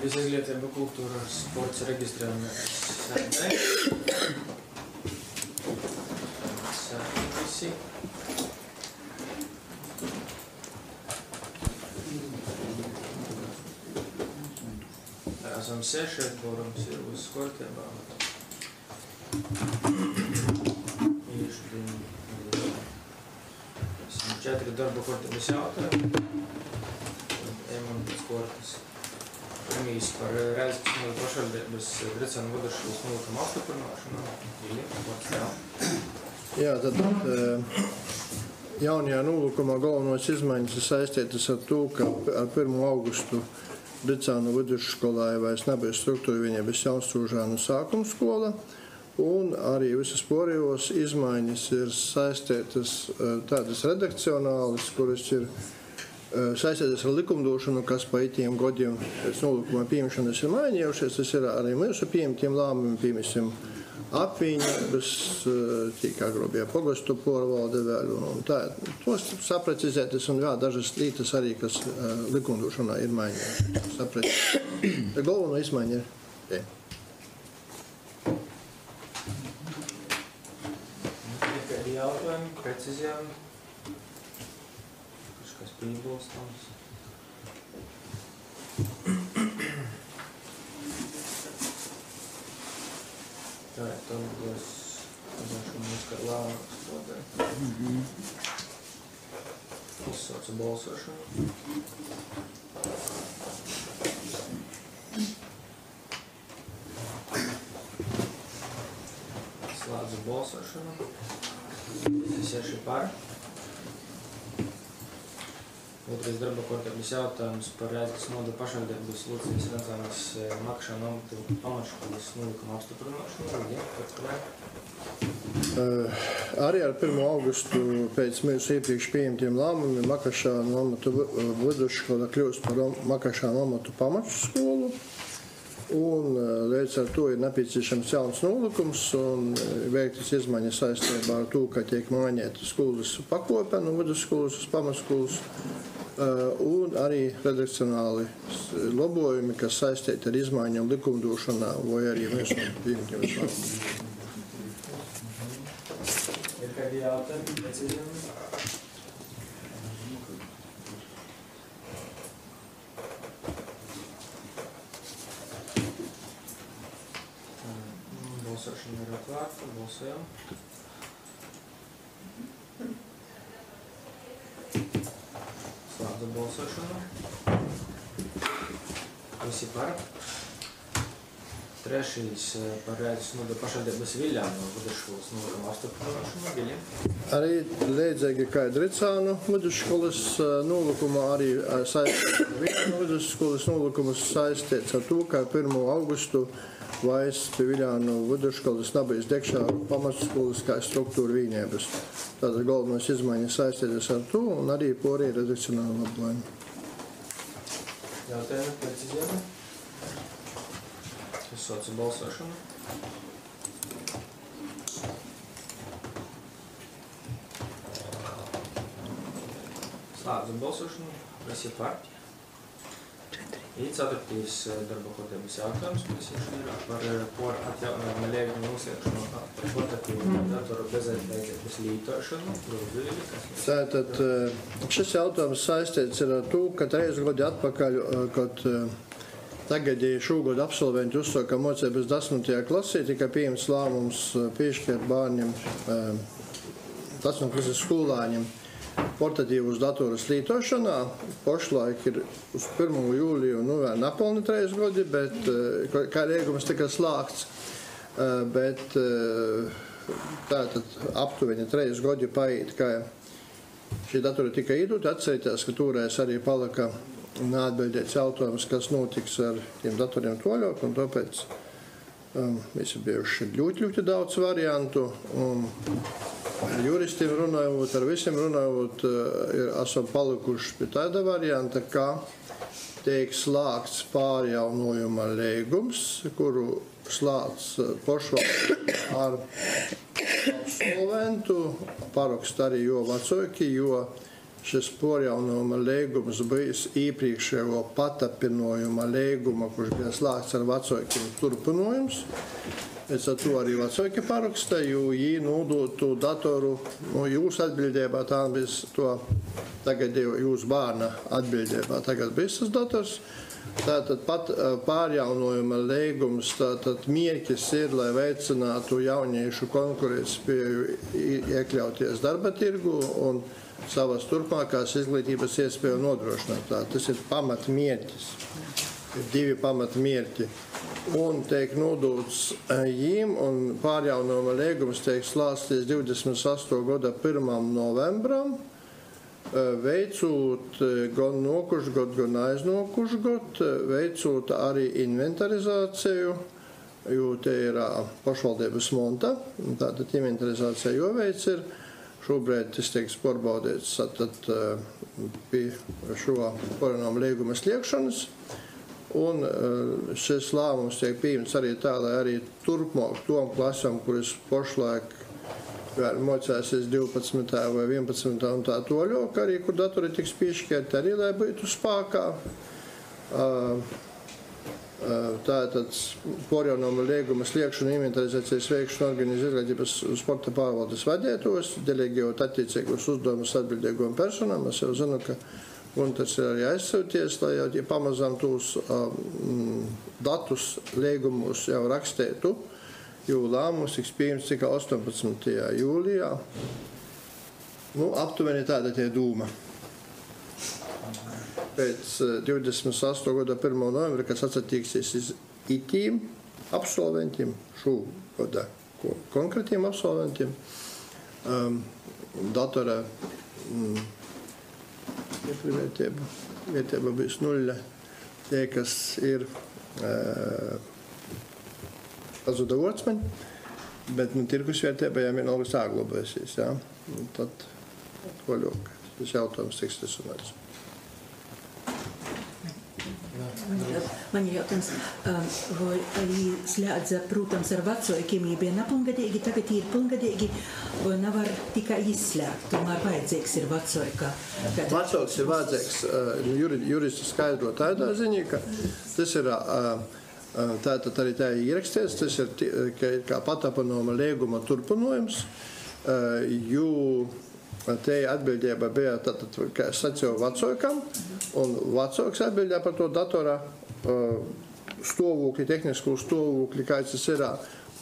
Sabiedrības izglītība, kultūra, sports reģistrējamies sēdē. Visi. Esam 6, kurams ir uz kārtībā. Esam 4 darba kārtības jautājumi. Ejam pēc kārtas. Pirmīs par Rēzeknes pašvaldības Gricēnu vidusskolas nolikumu apstiprināšanu. Jā, tad jaunajā nolikumā galvenos izmaiņas ir saistītas ar to, ka ar 1. augustu Gricēnu vidusskolā vairs nebija struktūra vienības Jaunstrūžānu sākuma skola, un arī visas pārējos izmaiņas ir saistītas tādas redakcionālas, kuras ir saistītas ar likumdošanu, kas pa itiem godiem pēc nolikuma pieņemšanas ir mainījušies. Tas ir arī mūsu pieņemtiem lēmumiem, piemēram, apviņības, tīk agrobie pogostu porvalde vēl, un tā. Tos saprecizētas un vēl dažas lietas arī, kas likumdošanā ir mainījušas. Saprecizētas. Galveno izmaiņa ir te. Kādi jautājumi, precizējumi? Kas piebilstams? Tā, tad būs mums kā lēmums podē. Izsauca balsošanu. Slēdzu balsošanu. 6 par. Otrais darba kārtības jautājums par Rēzeknes novada pašvaldības Lucijas Renzānas Makašānu amatu pamatškolas nolikuma apstiprināšanu. Arī ar 1. augustu pēc mūsu iepriekš pieņemtiem lēmumiem Makašānu amatu vidusskola kļūst par Makašānu amatu pamatskolu. Un līdz ar to ir nepieciešams jauns nolikums un veiktas izmaiņas saistībā ar to, ka tiek mainīta skolas pakope no vidusskolas uz pamatskolas. Un arī redakcionāli labojumi, kas saistīti ar izmaiņām likumdošanā vai arī mūsu pieņemtiem lēmumiem. Ir kādi jautājumi, precizējumi? Balsošana ir atvērta, balsojam. Slēdzu balsošanu. Visi par. Trešais par Rēzeknes novada pašvaldības Viļānu vidusskolas nolikuma apstiprināšanu. Arī līdzīgi kā Gricēnu vidusskolas nolikumā, arī Viļānu vidusskolas nolikums saistīts ar to, ka 1. augustu vairs pie Viļānu vidusskolas nebija degšā pamatskolas kā struktūra vienības. Tātad galvenās izmaiņas saistītas ar to un arī pārējie redakcionāli labojumi. Jautājumi, precizējumi? Izsauca balsošanu. Slēdzu balsošanu. Visi par. I 4. darba kārtības jautājums, kas ir par atjaunojumu līgumu nosliekšanu par portatīvu datoru bezatbeidzības lietošanu. Tātad šis jautājums saistīts ar to, ka 3 gadi atpakaļ, kad tagadēji šogad absolventi uzsāka mocības 10. klasē, tika pieņemts lēmums piešķirt bērniem 10. klases skolāņiem portatīvus datorus lietošanā. Pašlaik ir uz 1. jūliju vēl nepilni 3 gadi, bet kā liegums tika slēgts, bet tātad aptuveni 3 gadi paiet, kā šī datori tika iedoti. Atcerieties, ka toreiz arī palika neatbildēts jautājums, kas notiks ar tiem datoriem toļāk, un tāpēc visi bijuši ļoti daudz variantu. Ar juristiem runājot, ar visiem runājot, esam palikuši pie tāda varianta, ka tiek slēgts pārjaunojuma līgums, kuru slēgts pašvaldība ar absolventu, parakst arī jo vecāki, jo šis porjaunojuma līgums bijis iepriekšējo patapinojuma līguma, kurš bija slēgts ar vecākiem turpinājums. Es ar to arī vecāki paraksta, jo viņi nodotu datoru, jūs atbildībā, tā bija to tagad jūs bērna atbildībā, tagad bija tas dators. Tātad pat pārjaunojuma līgums, tātad mērķis ir, lai veicinātu jauniešu konkurētspēju iekļauties darba tirgu un savas turpmākās izglītības iespēju nodrošināt. Tas ir pamatmērķis, ir 2 pamatmērķi. Un tiek nodots jīm, un pārjaunojuma līgums tiek slēgts 28. gada 1. novembram, veicot gan nokušgot, gan aiznokušgot, veicot arī inventarizāciju, jo te ir pašvaldības monta, tātad inventarizācija joveic ir. Šobrīd tas tiek pārbaudīts pie šo pārjaunojuma līguma slēgšanas. Un šis lēmums tiek pieņemts arī tā, lai arī turpmāk tom klasam, kuras pašlaik mocēsies 12. vai 11. un tā toļok, arī, kur datori tiks piešķirti, arī, lai būtu spēkā. Tātad pārjaunojuma līguma slēgšanu, inventarizācijas veikšanu organizē izglītības sporta pārvaldes vadītājs, delegējot attiecīgos uzdevumus atbildīgām personām. Es jau zinu, ka Gunters ir arī aizsūties, lai jau pamazām tos datus līgumus jau rakstītu. Jo lēmums tiks pieņemts tikai 18. jūlijā. Aptuveni tāda tie dūma. Pēc 28. gada 1. novembra, kas atsatīksies itīm absolventiem, šo gada konkrētiem absolventiem, datora vietība būs 0. Tie, kas ir pazuda vārdsmeņi, bet tirgus vērtība jau vienalga saglabāsies. Ja? Tad vaļok. Tas jautājums tiks risināts. Man ir jautājums, vai slēdza, protams, ar vecākiem, ja bija nepilngadīgi, tagad ir pilngadīgi, vai nevar tikai izslēgt, tomēr vajadzīgs ir vecāka. Vecāks ir vajadzīgs, juristi skaidro tādā ziņā, ka tas ir tātad arī tā ir ierakstīts, tas ir kā patapinojuma līguma turpinājums, jo te atbildība bija, tātad, kā es sacīju, vecākam, un vecāks atbildīja par to datora stāvokli, tehnisko stāvokli, kāds tas ir,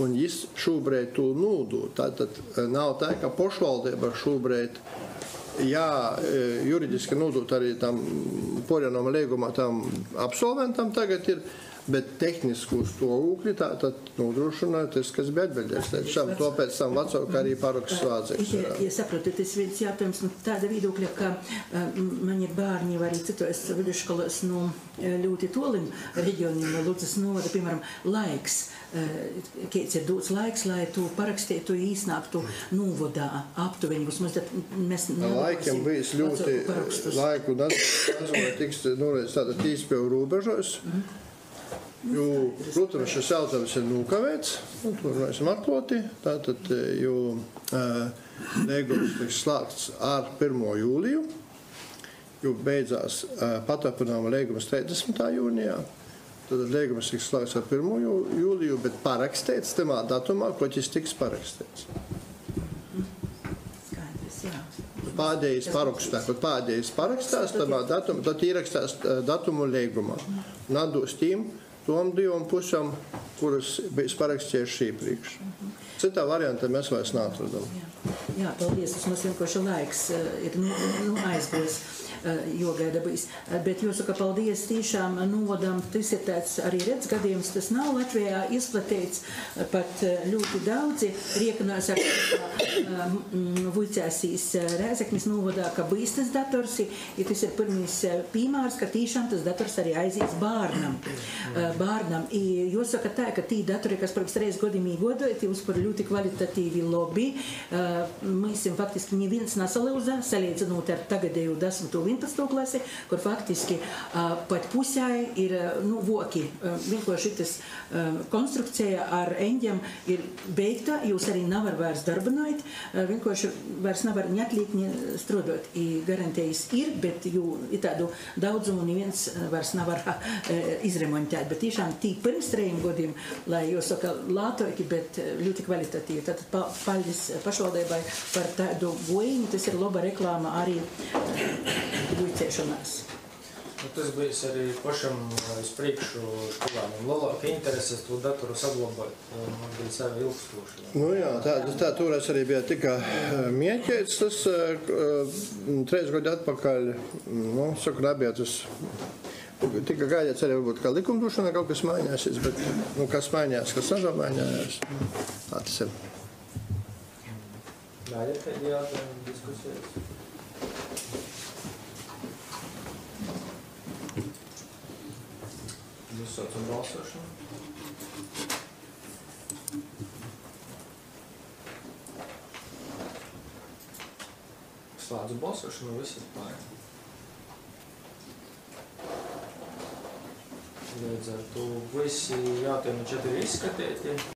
un viņš šobrīd to nodod. Tātad nav tā, ka pašvaldība šobrīd juridiski nodot arī tam pārjaunojuma līgumā tam absolventam tagad ir, bet tehnisku stāvokli tātad nodrošināja tas, kas bija atbildīgs. Tāpēc tam vecāka arī paraksts vajadzīgs. Ja saprotu, tas viens jautājums tāda viedokļa, ka man ir bērni arī citos vidusskolos no ļoti tolim reģioniem, Ludzas novada, piemēram, laiks. Kāds ir dots laiks, lai tu parakstītu, īsnāktu novadā aptuveni. Mēs laikam bijis ļoti laiku, nazvai tiks norēdz tāda tīspēju robežos. Jo, protams, šis jautājums ir nokavēts, un to runāsim atklāti, tātad, jo līgums tiks slēgts ar 1. jūliju, jo beidzās patapinājuma līgums 30. jūnijā, tad līgums tiks slēgts ar 1. jūliju, bet parakstīts tamā datumā, ko tas tiks parakstīts. Pēdējais parakstās tamā datumā, tad ierakstās datumu līgumā. Nados tīm tom 2 pusām, kuras bija parakstījuši iepriekš. Citā variantā mēs vairs neatradām. Jā, paldies. Tas mums vienkārši laiks ir aizgājis, jogaida bijis. Bet jāsaka, paldies tiešām novadam. Tas ir tāds arī redz gadījums. Tas nav Latvijā izplatīts pat ļoti daudzi. Riekanās ar vuicēsīs Rēzeknis novadā, ka bijis tas dators. Ja tas ir pirmīs piemērs, ka tiešām tas dators arī aizies bārnam. Jāsaka tā, ka tī datori, kas pirms 3 gadiem īgodojot, jūs par ļoti kvalitatīvi lobby. Mēs faktiski neviens nesalūzā, salīdzinot ar tagadēju 10. 11. klasi, kur faktiski pat pusē ir voki. Vienkārši tas konstrukcija ar eņģiem ir beigta, jūs arī nevar vairs darbināt, vienkārši vairs nevar neatliekt, ne strādāt. Garantējas ir, bet jū tādu daudzumu neviens vairs nevar izremontēt. Bet tiešām tī pirms 3 gadiem, lai jūs saka lātoki, bet ļoti kvalitatīvi. Tātad paldies pašvaldībai par tādu gojiņu, tas ir laba reklāma arī buļcēšanās. Tas bijis arī pašam uz priekšu skolām. Lielāka intereses to datoru saglabāt, man bija sevi ilgstoši. Nu jā, tā toreiz arī bija tikai mieķēts, tas 3 gadi atpakaļ, saku, nebija tas. Tika gaidīts arī varbūt kā likumdošana kaut kas mainīsies, bet kas mainījās, kas mazamainījās, tā tas ir. Jā, ir kādi jautājumi diskusijas? Jūs saucam balsošanu. Slēdzu balsošanu, visi ir pārējiem. Līdz ar to visi jautājumi 4 izskatīti.